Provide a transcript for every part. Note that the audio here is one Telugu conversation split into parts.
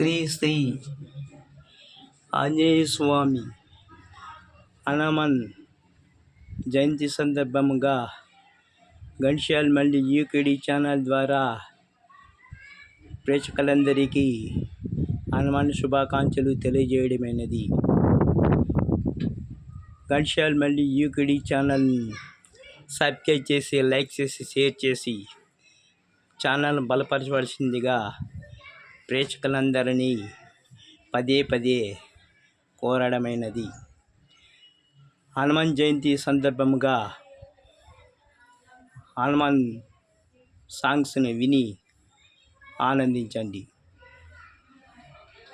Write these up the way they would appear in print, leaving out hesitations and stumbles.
శ్రీ శ్రీ ఆంజనేయ స్వామి హనుమాన్ జయంతి సందర్భంగా గన్షాల్ మల్లి యూకేడి ఛానల్ ద్వారా ప్రేక్షకులందరికీ హనుమాన్ శుభాకాంక్షలు తెలియజేయడమైనది. గన్షాల్ మల్లి యూకేడి ఛానల్ సబ్స్క్రైబ్ చేసి, లైక్ చేసి, షేర్ చేసి ఛానల్ బలపరచవలసిందిగా ప్రేక్షకులందరినీ పదే పదే కోరడమైనది. హనుమాన్ జయంతి సందర్భంగా హనుమాన్ సాంగ్స్ని విని ఆనందించండి.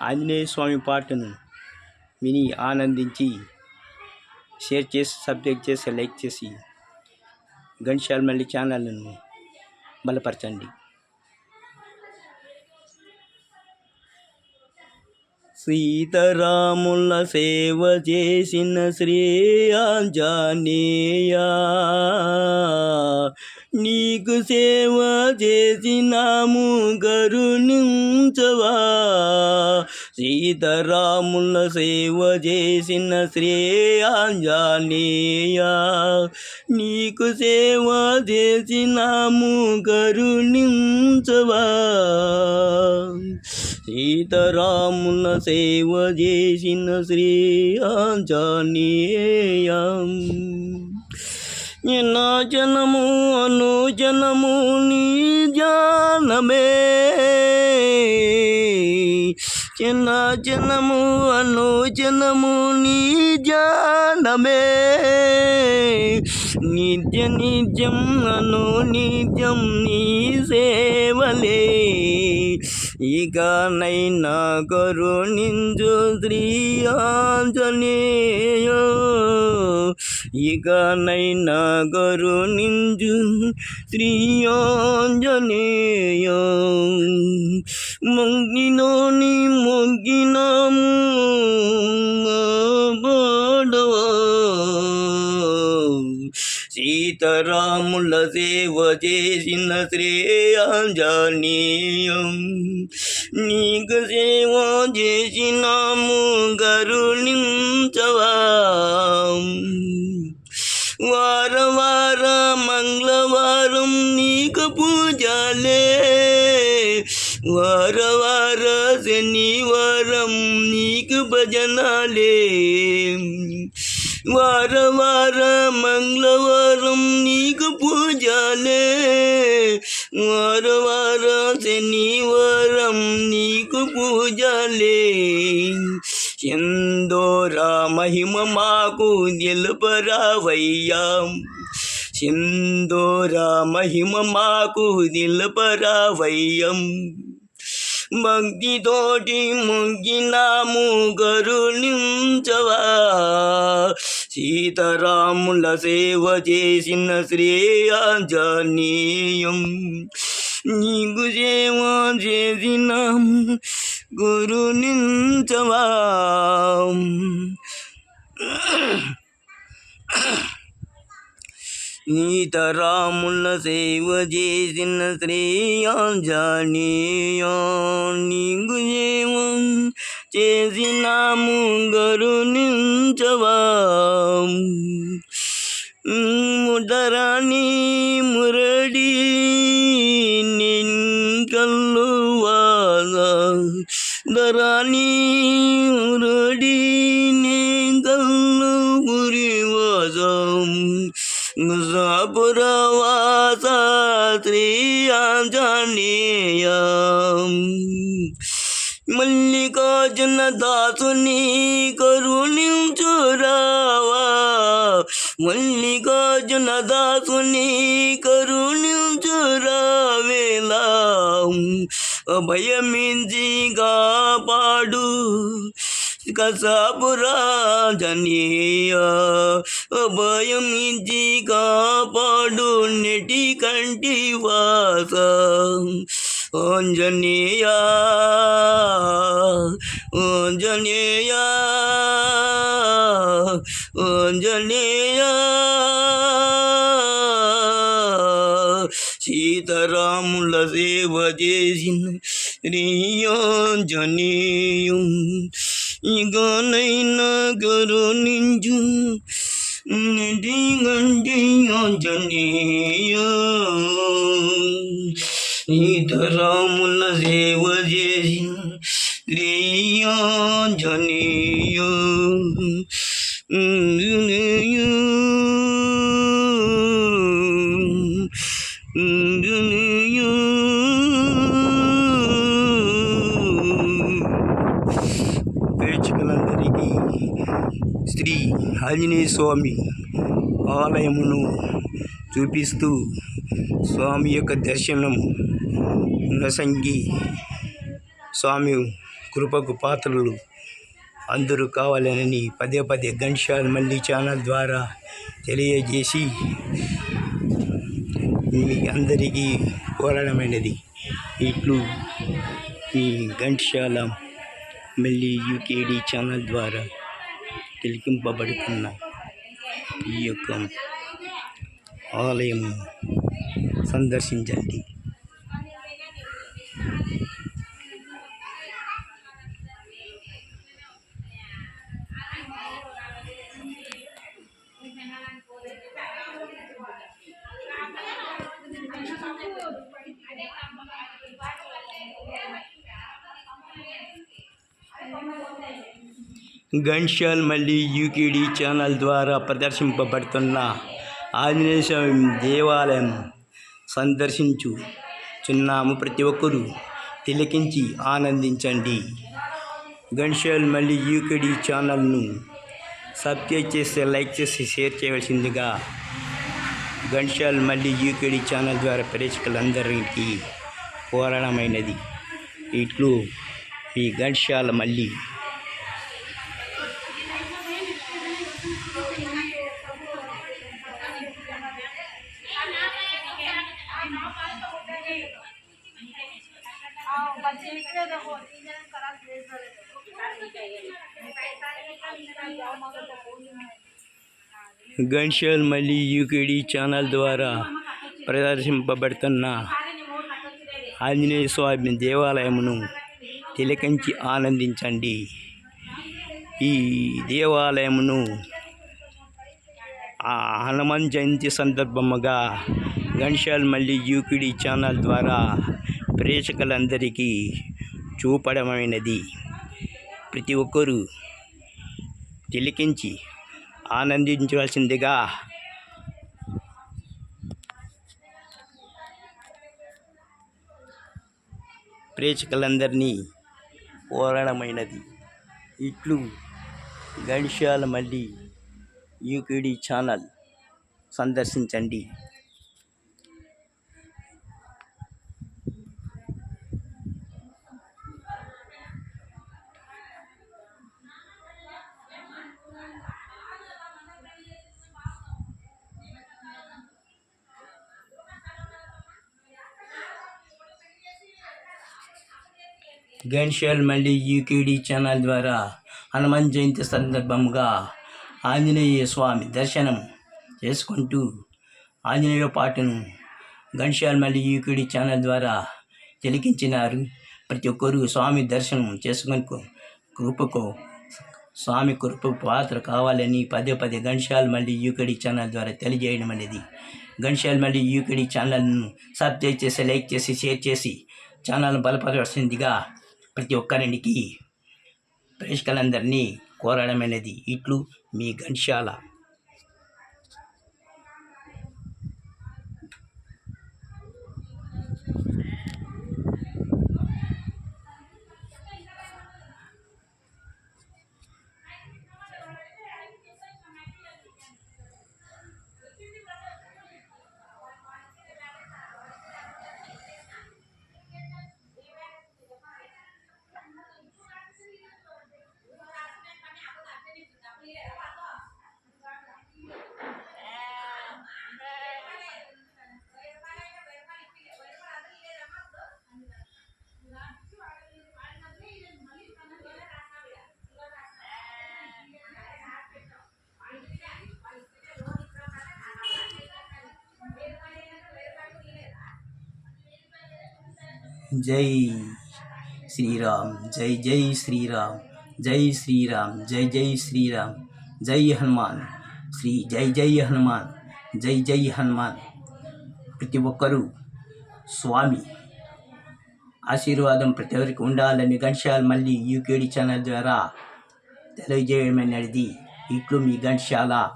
ఆంజనేయ స్వామి పాటను విని ఆనందించి షేర్ చేసి, సబ్స్క్రైబ్ చేసి, లైక్ చేసి గన్షాల్ మల్లి ఛానల్ను బలపరచండి. సీతారాముల సేవ చేసిన శ్రీ ఆంజనేయ, నీకు సేవ చేసినాము కరుణించవా. సీతారాముల సేవ చేసిన శ్రీ ఆంజనేయ, నీకు సేవ చేసినాము కరుణించవా. సీతారాముల సేవ చేసిన శ్రీ ఆంజనేయ, నా జనము అనుజనము నీ ధ్యానమే, నా జనము అనుజనము నీ ధ్యానమే, నిత్య నిత్యం అను నిత్యం నీ సేవలే. ఇకనైనా కరుణించు శ్రీ ఆంజనేయ, ఇకనైనా కరుణించు శ్రీ ఆంజనేయ. మొగ్గినోని మొగ్గినాము బాడవా, సీతారాముల సేవ చేసిన శ్రీ ఆంజనేయ, నీకు సేవ చేసినాము కరుణించవా. వార మంగళవారం నీకు పూజలే, వార శనివారం నీకు భజనాలే, వార మంగళవారం నీకు పూజలే, వార శనివారం నీకు పూజలే. ఎందోరా మహిమ మాకు నిలపరావయ్యా, ఎందోరా మహిమ మాకు నిలపరావయ్యం. భక్తితోటి మొగ్గినాము కరుణించవా. సీతారాముల సేవ చేసిన శ్రీ ఆంజనేయం, నీకు సేవ చేసినాము కరుణించవా. సీతారాముల సేవ చేసిన శ్రీ ఆంజనేయ, నీకు సేవ చేసినాము కరుణించవా. ముదరాణి మురడి నిన్కల్లు వాస, దరాణి మురడి నిన్కల్లు గురివాసం, ముజాపురవాస శ్రీ ఆంజనేయ. మల్లికార్జున దాసుని కరుణించురావా, మల్లికార్జున దాసుని కరుణించురావేలా. అభయమించి కాపాడు కసాపురాంజనేయ, అభయమించి కాపాడు నెటి కంటి వాస. ఆంజనేయ ఆంజనేయ ఆంజనేయ, సీతారాముల సీతారాముల సేవ చేసిన శ్రీయాంజనేయం ఇకనైనా కరుణించు నెటిగంటి ఆంజనేయ సీతారాముల సేవ చేసిన శ్రీయాంజనేయ ప్రేక్షకులందరికీ శ్రీ ఆంజనేయ స్వామి ఆలయమును చూపిస్తూ స్వామి యొక్క దర్శనం నొసంగి స్వామి కృపకు పాత్రలు అందరూ కావాలని పదే పదే ఘంటసాల మల్లి ఛానల్ ద్వారా తెలియజేసి మీ అందరికీ కోరడమైనది. ఇట్లు ఈ ఘంటసాల మల్లి యూకేడి ఛానల్ ద్వారా తిలకింపబడుతున్న ఈ యొక్క ఆలయము సందర్శించండి. ఘంటసాల మల్లి యూకేడి ఛానల్ ద్వారా ప్రదర్శింపబడుతున్న ఆంజనేయ స్వామి దేవాలయం సందర్శించుచున్నాము. ప్రతి ఒక్కరూ తిలకించి ఆనందించండి. ఘంటసాల మల్లి యూకేడి ఛానల్ను సబ్స్క్రైబ్ చేసి లైక్ చేసి షేర్ చేయవలసిందిగా ఘంటసాల మల్లి యూకేడి ఛానల్ ద్వారా ప్రేక్షకులందరికీ కోరడమైనది. ఇట్లు ఈ ఘంటసాల మల్లి ఘంటసాల మల్లి యూకేడి ఛానల్ ద్వారా ప్రదర్శింపబడుతున్న ఆంజనేయ స్వామి దేవాలయమును తిలకించి ఆనందించండి. ఈ దేవాలయమును హనుమాన్ జయంతి సందర్భముగా ఘంటసాల మల్లి యూకేడి ఛానల్ ద్వారా ప్రేక్షకులందరికీ చూపడమైనది. ప్రతి ఒక్కరూ తిలకించి ఆనందించవలసిందిగా ప్రేక్షకులందరినీ కోరడమైనది. ఇట్లు ఘంటసాల మల్లి యూకేడి ఛానల్ సందర్శించండి. ఘంటసాల మల్లి యూకేడి ఛానల్ ద్వారా హనుమాన్ జయంతి సందర్భంగా ఆంజనేయ స్వామి దర్శనం చేసుకుంటూ ఆంజనేయ పాటను ఘంటసాల మల్లి యూకేడి ఛానల్ ద్వారా తిలకించినారు. ప్రతి ఒక్కరూ స్వామి దర్శనం చేసుకొని స్వామి కృపకు పాత్ర కావాలని పదే పదే ఘంటసాల మల్లి యూకేడి ఛానల్ ద్వారా తెలియజేయడం అనేది. ఘంటసాల మల్లి యూకేడి ఛానల్ను సబ్స్క్రైబ్ చేసి లైక్ చేసి షేర్ చేసి ఛానల్ను బలపరచాల్సిందిగా ప్రతి ఒక్కరికి ప్రేక్షకులందరినీ కోరడమైనది. ఇట్లు మీ ఘంటసాల. జై శ్రీరామ్, జై జై శ్రీరామ్, జై శ్రీరామ్, జై జై శ్రీరామ్, జై హనుమాన్, శ్రీ జై జై హనుమాన్, జై జై హనుమాన్. ప్రతి ఒక్కరూ స్వామి ఆశీర్వాదం ప్రతి ఒక్కరికి ఉండాలని ఘంటసాల మల్లి యూకేడి ఛానల్ ద్వారా తెలియజేయమనేది. ఇట్లు మీ ఘంటసాల.